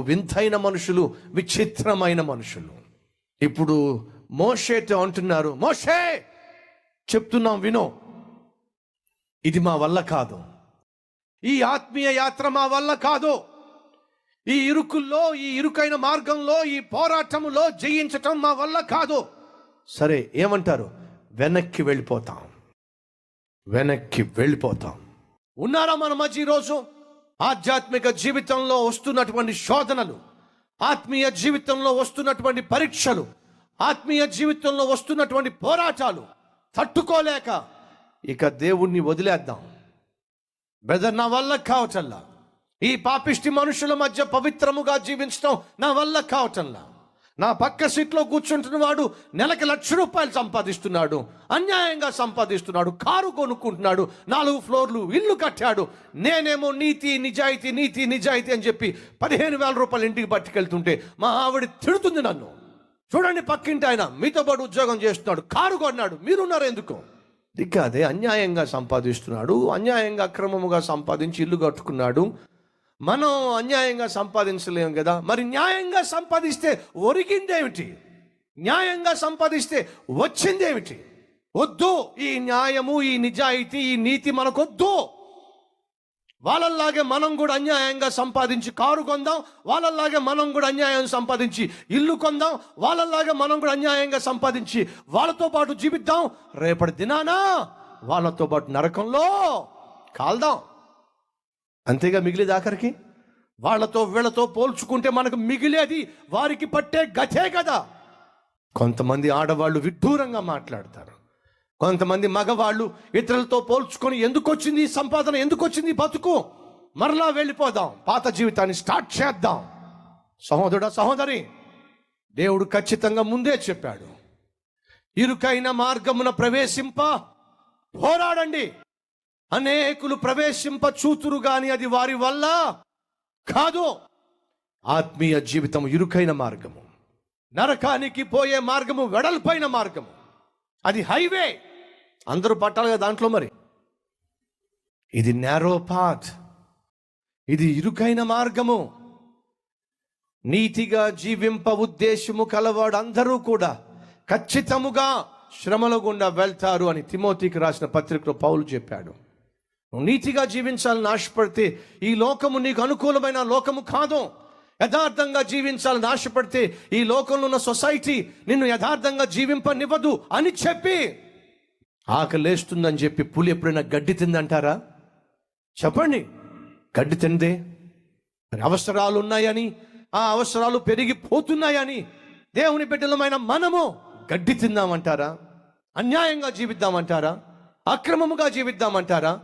వింతైన మనుషులు, విచిత్రమైన మనుషులు. ఇప్పుడు మోషేతో అంటున్నారు, మోషే చెప్తున్నాం వినో, ఇది మా వల్ల కాదు, ఈ ఆత్మీయ యాత్ర మా వల్ల కాదు, ఈ ఇరుకుల్లో, ఈ ఇరుకైన మార్గంలో, ఈ పోరాటంలో జయించటం మా వల్ల కాదు. సరే ఏమంటారు? వెనక్కి వెళ్ళిపోతాం. ఉన్నారా మన మధ్య ఈరోజు? ఆధ్యాత్మిక జీవితంలో వస్తున్నటువంటి శోధనలు, ఆత్మీయ జీవితంలో వస్తున్నటువంటి పరీక్షలు, ఆత్మీయ జీవితంలో వస్తున్నటువంటి పోరాటాలు తట్టుకోలేక ఇక దేవుణ్ణి వదిలేద్దాం. బ్రదర్, నా వల్ల కావటల్లా, ఈ పాపిష్టి మనుషుల మధ్య పవిత్రముగా జీవించడం నా వల్ల కావటంలా. నా పక్క సీట్లో కూర్చుంటున్న వాడు నెలకి ₹1,00,000 సంపాదిస్తున్నాడు, అన్యాయంగా సంపాదిస్తున్నాడు, కారు కొనుక్కుంటున్నాడు, 4 ఫ్లోర్లు ఇల్లు కట్టాడు. నేనేమో నీతి నిజాయితీ అని చెప్పి ₹15,000 ఇంటికి పట్టుకెళ్తుంటే మా ఆవిడ తిడుతుంది నన్ను. చూడండి, పక్కింటి ఆయన మీతో పాటు ఉద్యోగం చేస్తున్నాడు, కారు కొన్నాడు, మీరున్నారు ఎందుకు? దిక్కాదే, అన్యాయంగా సంపాదిస్తున్నాడు, అన్యాయంగా అక్రమముగా సంపాదించి ఇల్లు కట్టుకున్నాడు. మనం అన్యాయంగా సంపాదించలేము కదా, మరి న్యాయంగా సంపాదిస్తే ఒరిగిందేమిటి? న్యాయంగా సంపాదిస్తే వచ్చిందేమిటి? వద్దు, ఈ న్యాయము, ఈ నిజాయితీ, ఈ నీతి మనకొద్దు. వాళ్ళలాగే మనం కూడా అన్యాయంగా సంపాదించి కారు కొందాం, వాళ్ళలాగే మనం కూడా అన్యాయం సంపాదించి ఇల్లు కొందాం, వాళ్ళలాగే మనం కూడా అన్యాయంగా సంపాదించి వాళ్ళతో పాటు జీవిద్దాం. రేపటి దినాన వాళ్ళతో పాటు నరకంలో కాల్దాం. అంతేగా మిగిలేది ఆఖరికి. వాళ్ళతో వీళ్ళతో పోల్చుకుంటే మనకు మిగిలేది వారికి పట్టే గతే కదా. కొంతమంది ఆడవాళ్ళు విడ్డూరంగా మాట్లాడతారు, కొంతమంది మగవాళ్ళు ఇతరులతో పోల్చుకొని ఎందుకు వచ్చింది ఈ సంపాదన, ఎందుకు వచ్చింది ఈ బతుకు, మరలా వెళ్ళిపోదాం, పాత జీవితాన్ని స్టార్ట్ చేద్దాం. సహోదరుడా, సహోదరి, దేవుడు ఖచ్చితంగా ముందే చెప్పాడు, ఇరుకైన మార్గమున ప్రవేశింప పోరాడండి. అనేకులు ప్రవేశింప చూతురు గాని అది వారి వల్ల కాదు. ఆత్మీయ జీవితం ఇరుకైన మార్గము, నరకానికి పోయే మార్గము వెడల్పైన మార్గము, అది హైవే, అందరూ పట్టాలి కదా దాంట్లో. మరి ఇది నారో పాత్, ఇది ఇరుకైన మార్గము. నీతిగా జీవింప ఉద్దేశము కలవాడు అందరూ కూడా ఖచ్చితముగా శ్రమల గుండా వెళ్తారు అని తిమోతికి రాసిన పత్రికలో పౌలు చెప్పాడు. నువ్వు నీతిగా జీవించాలని ఆశపడితే ఈ లోకము నీకు అనుకూలమైన లోకము కాదు. యథార్థంగా జీవించాలని ఆశపడితే ఈ లోకంలో ఉన్న సొసైటీ నిన్ను యథార్థంగా జీవింపనివ్వదు అని చెప్పి, ఆకలేస్తుందని చెప్పి పులి ఎప్పుడైనా గడ్డి తిందంటారా? చెప్పండి, గడ్డి తిందే. మరి అవసరాలు ఉన్నాయని, ఆ అవసరాలు పెరిగిపోతున్నాయని దేవుని బిడ్డలమైన మనము గడ్డి తిందామంటారా? అన్యాయంగా జీవిద్దామంటారా? అక్రమముగా జీవిద్దామంటారా?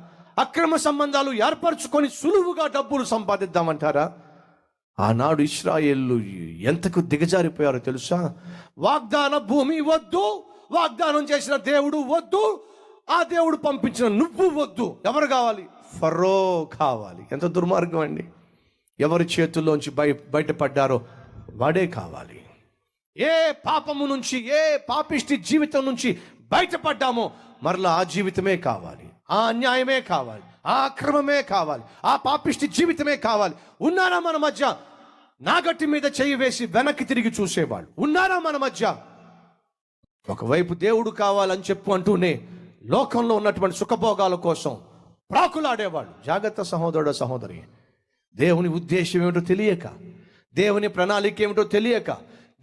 అక్రమ సంబంధాలు ఏర్పరచుకొని సులువుగా డబ్బులు సంపాదిద్దామంటారా? ఆనాడు ఇశ్రాయేలు ఎంతకు దిగజారిపోయారో తెలుసా? వాగ్దాన భూమి వద్దు, వాగ్దానం చేసిన దేవుడు వద్దు, ఆ దేవుడు పంపించిన నువ్వు వద్దు. ఎవరు కావాలి? ఫరో కావాలి. ఎంత దుర్మార్గం అండి! ఎవరి చేతుల్లోంచి బయటపడ్డారో వాడే కావాలి. ఏ పాపము నుంచి, ఏ పాపిష్టి జీవితం నుంచి బయటపడ్డామో మరలా ఆ జీవితమే కావాలి, ఆ అన్యాయమే కావాలి, ఆ అక్రమమే కావాలి, ఆ పాపిష్టి జీవితమే కావాలి. ఉన్నారా మన మధ్య నాగట్టి మీద చెయ్యి వేసి వెనక్కి తిరిగి చూసేవాళ్ళు? ఉన్నారా మన మధ్య? ఒకవైపు దేవుడు కావాలని చెప్పు అంటూనే లోకంలో ఉన్నటువంటి సుఖభోగాల కోసం ప్రాకులాడేవాళ్ళు. జాగ్రత్త సహోదరుడు, సహోదరి. దేవుని ఉద్దేశం ఏమిటో తెలియక, దేవుని ప్రణాళిక ఏమిటో తెలియక,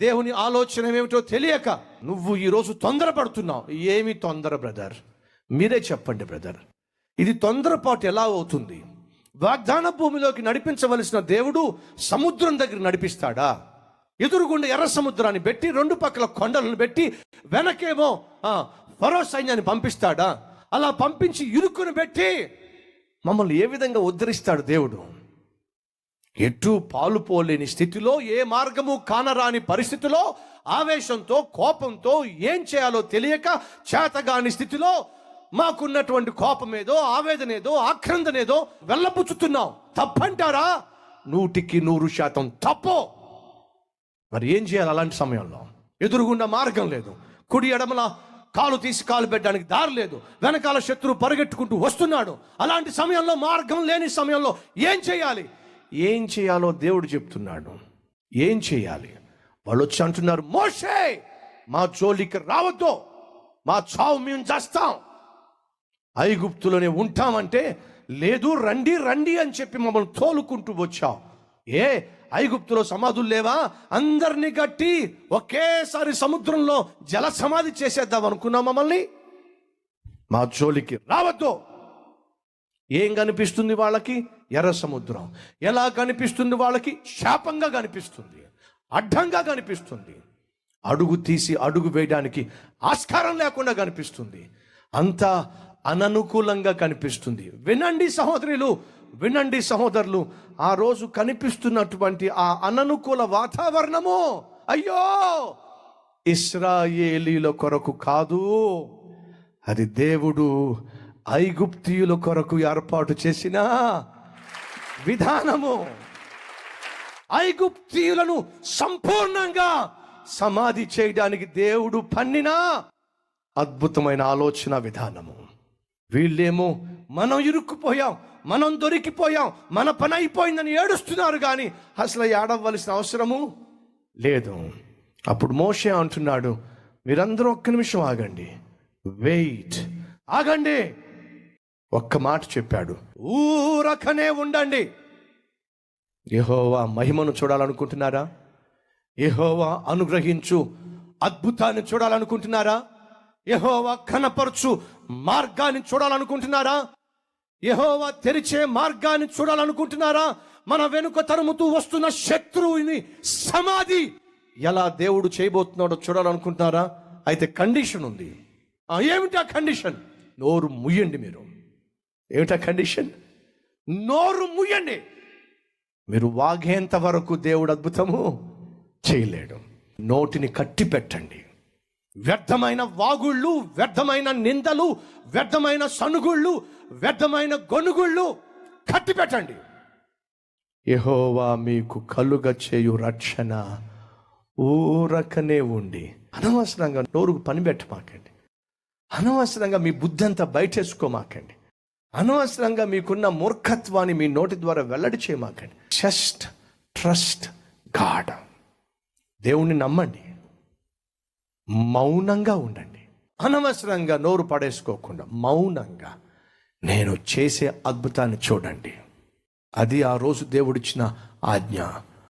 దేవుని ఆలోచన ఏమిటో తెలియక నువ్వు ఈరోజు తొందరపడుతున్నావు. ఏమి తొందర బ్రదర్? మీరే చెప్పండి బ్రదర్, ఇది తొందరపాటు ఎలా అవుతుంది? వాగ్దాన భూమిలోకి నడిపించవలసిన దేవుడు సముద్రం దగ్గర నడిపిస్తాడా? ఎదురుగుండా ఎర్ర సముద్రాన్ని పెట్టి 2 పక్కల కొండలను పెట్టి వెనకేమో ఫరో సైన్యాన్ని పంపిస్తాడా? అలా పంపించి ఇరుకును పెట్టి మమ్మల్ని ఏ విధంగా ఉద్ధరిస్తాడు దేవుడు? ఎటు పాలు పోలేని స్థితిలో, ఏ మార్గము కానరాని పరిస్థితిలో, ఆవేశంతో, కోపంతో ఏం చేయాలో తెలియక చేతగాని స్థితిలో మాకున్నటువంటి కోపమేదో, ఆవేదనేదో, ఆక్రందనేదో వెళ్ళబుచ్చుతున్నాం. తప్పంటారా? 100% తప్పు. మరి ఏం చేయాలి అలాంటి సమయంలో? ఎదురుగుండా మార్గం లేదు, కుడి ఎడమల కాలు తీసి కాలు పెట్టడానికి దారి లేదు, వెనకాల శత్రువు పరిగెట్టుకుంటూ వస్తున్నాడు. అలాంటి సమయంలో, మార్గం లేని సమయంలో ఏం చేయాలి? ఏం చేయాలో దేవుడు చెప్తున్నాడు. ఏం చేయాలి? వాళ్ళు వచ్చి అంటున్నారు, మోషే మా జోలికి రావద్దు, మా చావు మేము చేస్తాం, ఐగుప్తులోనే ఉంటామంటే లేదు, రండి రండి అని చెప్పి మమ్మల్ని తోలుకుంటూ వచ్చావు. ఐగుప్తులో సమాధులు లేవా? అందరినీ కట్టి ఒకేసారి సముద్రంలో జల సమాధి చేసేద్దాం అనుకున్నాం, మమ్మల్ని మా జోలికి రావద్దు. ఏం కనిపిస్తుంది వాళ్ళకి? ఎర్ర సముద్రం. ఎలా కనిపిస్తుంది వాళ్ళకి? శాపంగా కనిపిస్తుంది, అడ్డంగా కనిపిస్తుంది, అడుగు తీసి అడుగు వేయడానికి ఆస్కారం లేకుండా కనిపిస్తుంది, అంతా అననుకూలంగా కనిపిస్తుంది. వినండి సహోదరులు, వినండి సహోదరులు, ఆ రోజు కనిపిస్తున్నటువంటి ఆ అననుకూల వాతావరణము అయ్యో ఇశ్రాయేలీల కొరకు కాదు, అది దేవుడు ఐగుప్తీయుల కొరకు ఏర్పాటు చేసిన విధానము. ఐగుప్తీయులను సంపూర్ణంగా సమాధి చేయడానికి దేవుడు పన్నిన అద్భుతమైన ఆలోచన విధానము. వీళ్ళేమో మనం ఇరుక్కుపోయాం, మనం దొరికిపోయాం, మన పని అయిపోయిందని ఏడుస్తున్నారు, కానీ అసలు ఏడవలసిన అవసరము లేదు. అప్పుడు మోషే అంటున్నాడు, మీరందరూ ఒక్క నిమిషం ఆగండి, వెయిట్, ఆగండి. ఒక్క మాట చెప్పాడు, ఊరకనే ఉండండి. యెహోవా మహిమను చూడాలనుకుంటున్నారా? యెహోవా అనుగ్రహించు అద్భుతాన్ని చూడాలనుకుంటున్నారా? యెహోవా కనపరచు మార్గాన్ని చూడాలనుకుంటున్నారా? యెహోవా తెరిచే మార్గాన్ని చూడాలనుకుంటున్నారా? మన వెనుక తరుముతూ వస్తున్న శత్రువుని సమాధి ఎలా దేవుడు చేయబోతున్నాడో చూడాలనుకుంటున్నారా? అయితే కండిషన్ ఉంది. ఏమిటి ఆ కండిషన్? నోరు ముయ్యండి. మీరు ఏమిటా కండిషన్? నోరు ముయ్యండి. మీరు వాగేంత వరకు దేవుడు అద్భుతము చేయలేడు. నోటిని కట్టి పెట్టండి. వ్యర్థమైన వాగుళ్ళు, వ్యర్థమైన నిందలు, వ్యర్థమైన సనుగుళ్ళు, వ్యర్థమైన గొనుగుళ్ళు కట్టి పెట్టండి. యెహోవా మీకు కలుగ చేయు రక్షణ ఊరకనే ఉండి. అనవసరంగా నోరుకు పని పెట్టమాకండి, అనవసరంగా మీ బుద్ధి అంతా బయటేసుకోమాకండి, అనవసరంగా మీకున్న మూర్ఖత్వాన్ని మీ నోటి ద్వారా వెల్లడి చేయమాకండి. Just trust God. దేవుణ్ణి నమ్మండి, మౌనంగా ఉండండి. అనవసరంగా నోరు పడేసుకోకుండా మౌనంగా నేను చేసే అద్భుతాన్ని చూడండి. అది ఆ రోజు దేవుడిచ్చిన ఆజ్ఞ.